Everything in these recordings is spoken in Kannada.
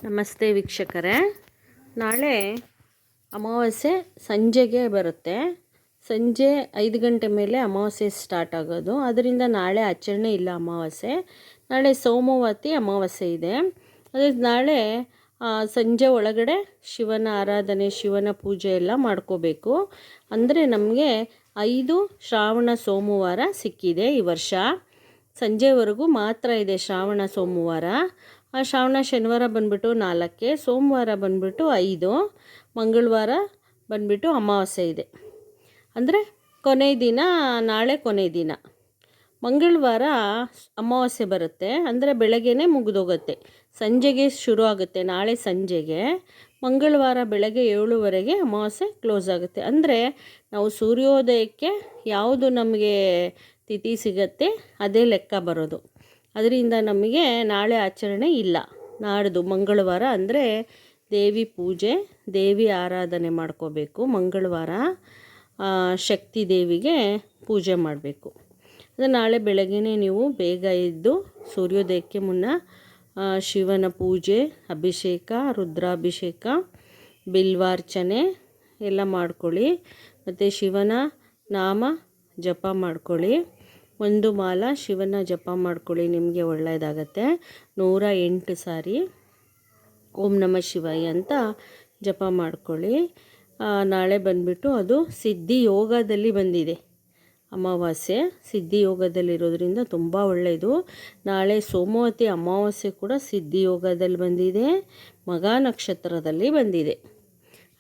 ನಮಸ್ತೆ ವೀಕ್ಷಕರೇ. ನಾಳೆ ಅಮಾವಾಸ್ಯೆ ಸಂಜೆಗೆ ಬರುತ್ತೆ. ಸಂಜೆ 5 ಗಂಟೆ ಮೇಲೆ ಅಮಾವಾಸ್ಯೆ ಸ್ಟಾರ್ಟ್ ಆಗೋದು. ಅದರಿಂದ ನಾಳೆ ಆಚರಣೆ ಇಲ್ಲ ಅಮಾವಾಸ್ಯೆ. ನಾಳೆ ಸೋಮವತಿ ಅಮಾವಾಸ್ಯೆ ಇದೆ. ಅದೇ ನಾಳೆ ಸಂಜೆ ಒಳಗಡೆ ಶಿವನ ಆರಾಧನೆ, ಶಿವನ ಪೂಜೆ ಎಲ್ಲ ಮಾಡ್ಕೋಬೇಕು. ಅಂದರೆ ನಮಗೆ 5 ಶ್ರಾವಣ ಸೋಮವಾರ ಸಿಕ್ಕಿದೆ ಈ ವರ್ಷ. ಸಂಜೆವರೆಗೂ ಮಾತ್ರ ಇದೆ ಶ್ರಾವಣ ಸೋಮವಾರ. ಆ ಶ್ರಾವಣ ಶನಿವಾರ ಬಂದುಬಿಟ್ಟು 4, ಸೋಮವಾರ ಬಂದುಬಿಟ್ಟು 5, ಮಂಗಳವಾರ ಬಂದುಬಿಟ್ಟು ಅಮಾವಾಸ್ಯೆ ಇದೆ. ಅಂದರೆ ಕೊನೆ ದಿನ ನಾಳೆ ಕೊನೆ ದಿನ. ಮಂಗಳವಾರ ಅಮಾವಾಸ್ಯೆ ಬರುತ್ತೆ, ಅಂದರೆ ಬೆಳಗ್ಗೆನೇ ಮುಗಿದೋಗುತ್ತೆ, ಸಂಜೆಗೆ ಶುರು ಆಗುತ್ತೆ. ನಾಳೆ ಸಂಜೆಗೆ, ಮಂಗಳವಾರ ಬೆಳಗ್ಗೆ 7ವರೆಗೆ ಅಮಾವಾಸ್ಯೆ ಕ್ಲೋಸ್ ಆಗುತ್ತೆ. ಅಂದರೆ ನಾವು ಸೂರ್ಯೋದಯಕ್ಕೆ ಯಾವುದು ನಮಗೆ ತಿಥಿ ಸಿಗತ್ತೆ ಅದೇ ಲೆಕ್ಕ ಬರೋದು. ಅದರಿಂದ ನಮಗೆ ನಾಳೆ ಆಚರಣೆ ಇಲ್ಲ. ನಾಡ್ದು ಮಂಗಳವಾರ ಅಂದರೆ ದೇವಿ ಪೂಜೆ, ದೇವಿ ಆರಾಧನೆ ಮಾಡ್ಕೋಬೇಕು. ಮಂಗಳವಾರ ಶಕ್ತಿ ದೇವಿಗೆ ಪೂಜೆ ಮಾಡಬೇಕು. ಅದು ನಾಳೆ ಬೆಳಗ್ಗೆನೇ ನೀವು ಬೇಗ ಎದ್ದು ಸೂರ್ಯೋದಯಕ್ಕೆ ಮುನ್ನ ಶಿವನ ಪೂಜೆ, ಅಭಿಷೇಕ, ರುದ್ರಾಭಿಷೇಕ, ಬಿಲ್ವಾರ್ಚನೆ ಎಲ್ಲ ಮಾಡ್ಕೊಳ್ಳಿ. ಮತ್ತು ಶಿವನ ನಾಮ ಜಪ ಮಾಡ್ಕೊಳ್ಳಿ. 1 ಮಾಲ ಶಿವನ ಜಪ ಮಾಡ್ಕೊಳ್ಳಿ, ನಿಮಗೆ ಒಳ್ಳೆಯದಾಗತ್ತೆ. 108 ಸಾರಿ ಓಂ ನಮಃ ಶಿವಾಯ ಅಂತ ಜಪ ಮಾಡ್ಕೊಳ್ಳಿ. ನಾಳೆ ಬಂದುಬಿಟ್ಟು ಅದು ಸಿದ್ಧಿ ಯೋಗದಲ್ಲಿ ಬಂದಿದೆ. ಅಮಾವಾಸ್ಯೆ ಸಿದ್ಧಿ ಯೋಗದಲ್ಲಿರೋದ್ರಿಂದ ತುಂಬ ಒಳ್ಳೆಯದು. ನಾಳೆ ಸೋಮವತಿ ಅಮಾವಾಸ್ಯೆ ಕೂಡ ಸಿದ್ಧಿ ಯೋಗದಲ್ಲಿ ಬಂದಿದೆ, ಮಗ ನಕ್ಷತ್ರದಲ್ಲಿ ಬಂದಿದೆ.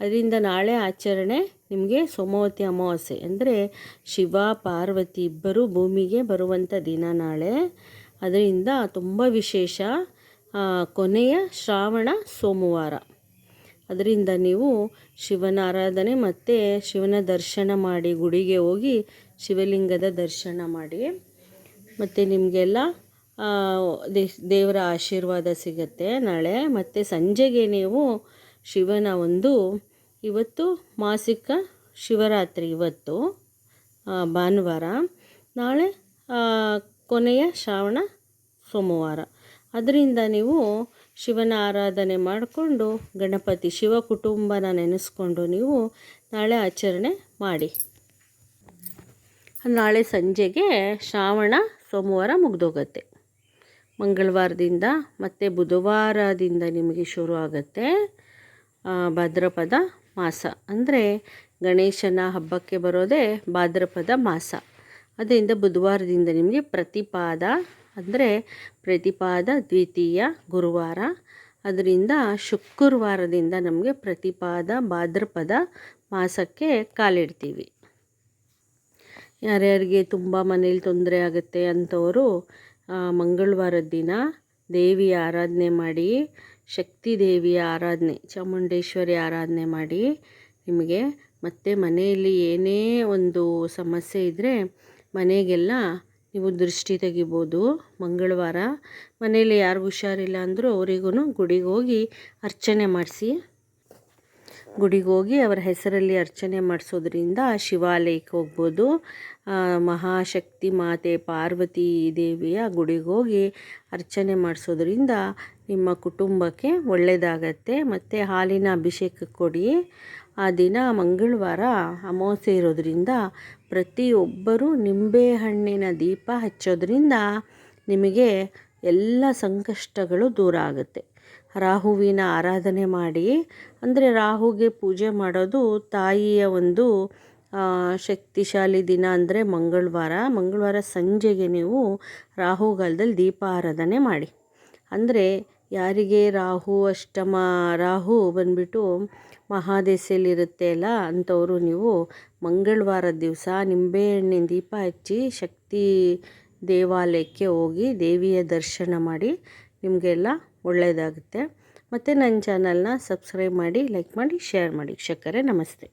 ಅದರಿಂದ ನಾಳೆ ಆಚರಣೆ ನಿಮಗೆ ಸೋಮವತಿ ಅಮಾವಾಸ್ಯೆ ಅಂದರೆ ಶಿವ ಪಾರ್ವತಿ ಇಬ್ಬರು ಭೂಮಿಗೆ ಬರುವಂಥ ದಿನ ನಾಳೆ. ಅದರಿಂದ ತುಂಬ ವಿಶೇಷ. ಕೊನೆಯ ಶ್ರಾವಣ ಸೋಮವಾರ. ಅದರಿಂದ ನೀವು ಶಿವನ ಆರಾಧನೆ ಮತ್ತು ಶಿವನ ದರ್ಶನ ಮಾಡಿ, ಗುಡಿಗೆ ಹೋಗಿ ಶಿವಲಿಂಗದ ದರ್ಶನ ಮಾಡಿ. ಮತ್ತು ನಿಮಗೆಲ್ಲ ದೇವರ ಆಶೀರ್ವಾದ ಸಿಗುತ್ತೆ ನಾಳೆ. ಮತ್ತು ಸಂಜೆಗೆ ನೀವು ಶಿವನ ಇವತ್ತು ಮಾಸಿಕ ಶಿವರಾತ್ರಿ, ಇವತ್ತು ಭಾನುವಾರ, ನಾಳೆ ಕೊನೆಯ ಶ್ರಾವಣ ಸೋಮವಾರ. ಅದರಿಂದ ನೀವು ಶಿವನ ಆರಾಧನೆ ಮಾಡಿಕೊಂಡು ಗಣಪತಿ ಶಿವ ಕುಟುಂಬನ ನೆನೆಸ್ಕೊಂಡು ನೀವು ನಾಳೆ ಆಚರಣೆ ಮಾಡಿ. ನಾಳೆ ಸಂಜೆಗೆ ಶ್ರಾವಣ ಸೋಮವಾರ ಮುಗಿದೋಗುತ್ತೆ. ಮಂಗಳವಾರದಿಂದ ಮತ್ತು ಬುಧವಾರದಿಂದ ನಿಮಗೆ ಶುರು ಆಗುತ್ತೆ ಭಾದ್ರಪದ ಮಾಸ. ಅಂದರೆ ಗಣೇಶನ ಹಬ್ಬಕ್ಕೆ ಬರೋದೇ ಭಾದ್ರಪದ ಮಾಸ. ಅದರಿಂದ ಬುಧವಾರದಿಂದ ನಿಮಗೆ ಪ್ರತಿಪಾದ, ಅಂದರೆ ಪ್ರತಿಪಾದ ದ್ವಿತೀಯ ಗುರುವಾರ. ಅದರಿಂದ ಶುಕ್ರವಾರದಿಂದ ನಮಗೆ ಪ್ರತಿಪಾದ ಭಾದ್ರಪದ ಮಾಸಕ್ಕೆ ಕಾಲಿಡ್ತೀವಿ. ಯಾರ್ಯಾರಿಗೆ ತುಂಬ ಮನೇಲಿ ತೊಂದರೆ ಆಗುತ್ತೆ ಅಂಥವರು ಮಂಗಳವಾರದ ದಿನ ದೇವಿಯ ಆರಾಧನೆ ಮಾಡಿ, ಶಕ್ತಿ ದೇವಿಯ ಆರಾಧನೆ, ಚಾಮುಂಡೇಶ್ವರಿ ಆರಾಧನೆ ಮಾಡಿ. ನಿಮಗೆ ಮತ್ತು ಮನೆಯಲ್ಲಿ ಏನೇ ಒಂದು ಸಮಸ್ಯೆ ಇದ್ದರೆ ಮನೆಗೆಲ್ಲ ನೀವು ದೃಷ್ಟಿ ತೆಗಿಬೋದು. ಮಂಗಳವಾರ ಮನೆಯಲ್ಲಿ ಯಾರಿಗೂ ಹುಷಾರಿಲ್ಲ ಅಂದರೂ ಅವರಿಗೂ ಗುಡಿಗೆ ಹೋಗಿ ಅರ್ಚನೆ ಮಾಡಿಸಿ. ಗುಡಿಗೆ ಹೋಗಿ ಅವರ ಹೆಸರಲ್ಲಿ ಅರ್ಚನೆ ಮಾಡಿಸೋದ್ರಿಂದ ಶಿವಾಲಯಕ್ಕೆ ಹೋಗ್ಬೋದು. ಮಹಾಶಕ್ತಿ ಮಾತೆ ಪಾರ್ವತಿ ದೇವಿಯ ಗುಡಿಗೆ ಹೋಗಿ ಅರ್ಚನೆ ಮಾಡಿಸೋದ್ರಿಂದ ನಿಮ್ಮ ಕುಟುಂಬಕ್ಕೆ ಒಳ್ಳೆಯದಾಗತ್ತೆ. ಮತ್ತು ಹಾಲಿನ ಅಭಿಷೇಕ ಕೊಡಿ. ಆ ದಿನ ಮಂಗಳವಾರ ಅಮಾವಾಸ್ಯೆ ಇರೋದ್ರಿಂದ ಪ್ರತಿಯೊಬ್ಬರೂ ನಿಂಬೆಹಣ್ಣಿನ ದೀಪ ಹಚ್ಚೋದ್ರಿಂದ ನಿಮಗೆ ಎಲ್ಲ ಸಂಕಷ್ಟಗಳು ದೂರ ಆಗುತ್ತೆ. ರಾಹುವಿನ ಆರಾಧನೆ ಮಾಡಿ. ಅಂದರೆ ರಾಹುಗೆ ಪೂಜೆ ಮಾಡೋದು ತಾಯಿಯ ಶಕ್ತಿಶಾಲಿ ದಿನ ಅಂದರೆ ಮಂಗಳವಾರ ಸಂಜೆಗೆ ನೀವು ರಾಹುಗಾಲದಲ್ಲಿ ದೀಪ ಆರಾಧನೆ ಮಾಡಿ. ಅಂದರೆ ಯಾರಿಗೆ ರಾಹು ಬಂದುಬಿಟ್ಟು ಮಹಾದೆಸೆಯಲ್ಲಿರುತ್ತೆ ಅಲ್ಲ, ಅಂಥವರು ನೀವು ಮಂಗಳವಾರದ ದಿವಸ ನಿಂಬೆಹಣ್ಣಿನ ದೀಪ ಹಚ್ಚಿ ಶಕ್ತಿ ದೇವಾಲಯಕ್ಕೆ ಹೋಗಿ ದೇವಿಯ ದರ್ಶನ ಮಾಡಿ. ನಿಮಗೆಲ್ಲ ಒಳ್ಳೆಯದಾಗುತ್ತೆ. ಮತ್ತು ನನ್ನ ಚಾನಲ್ನ ಸಬ್ಸ್ಕ್ರೈಬ್ ಮಾಡಿ, ಲೈಕ್ ಮಾಡಿ, ಶೇರ್ ಮಾಡಿ. ವೀಕ್ಷಕರೇ ನಮಸ್ತೆ.